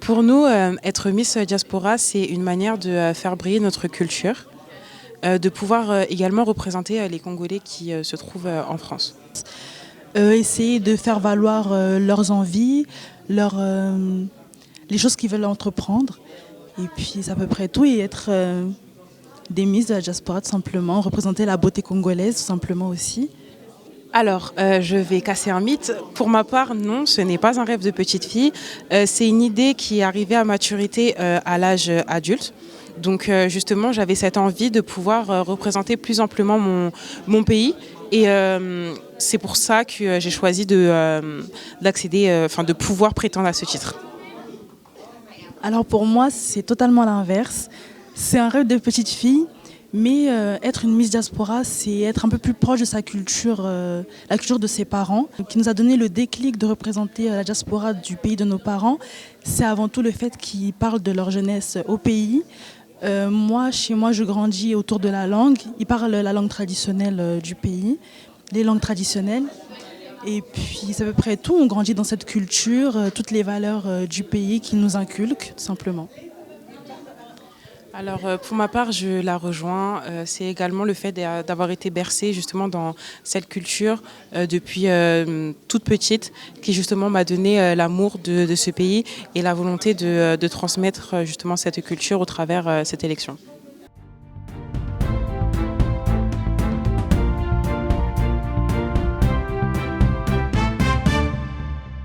Pour nous, être Miss Diaspora, c'est une manière de faire briller notre culture, de pouvoir également représenter les Congolais qui se trouvent en France. Essayer de faire valoir leurs envies, les choses qu'ils veulent entreprendre. Et puis c'est à peu près tout. Et être des Miss de la diaspora, tout simplement. Représenter la beauté congolaise, tout simplement aussi. Alors, je vais casser un mythe. Pour ma part, non, ce n'est pas un rêve de petite fille. C'est une idée qui est arrivée à maturité à l'âge adulte. Donc, justement, j'avais cette envie de pouvoir représenter plus amplement mon pays. Et c'est pour ça que j'ai choisi d'accéder, de pouvoir prétendre à ce titre. Alors pour moi, c'est totalement l'inverse. C'est un rêve de petite fille. Mais être une Miss Diaspora, c'est être un peu plus proche de sa culture, la culture de ses parents, qui nous a donné le déclic de représenter la diaspora du pays de nos parents. C'est avant tout le fait qu'ils parlent de leur jeunesse au pays. Moi, chez moi, je grandis autour de la langue. Ils parlent la langue traditionnelle du pays, les langues traditionnelles. Et puis, c'est à peu près tout. On grandit dans cette culture, toutes les valeurs du pays qu'ils nous inculquent, tout simplement. Alors pour ma part, je la rejoins. C'est également le fait d'avoir été bercée justement dans cette culture depuis toute petite qui justement m'a donné l'amour de ce pays et la volonté de transmettre justement cette culture au travers cette élection.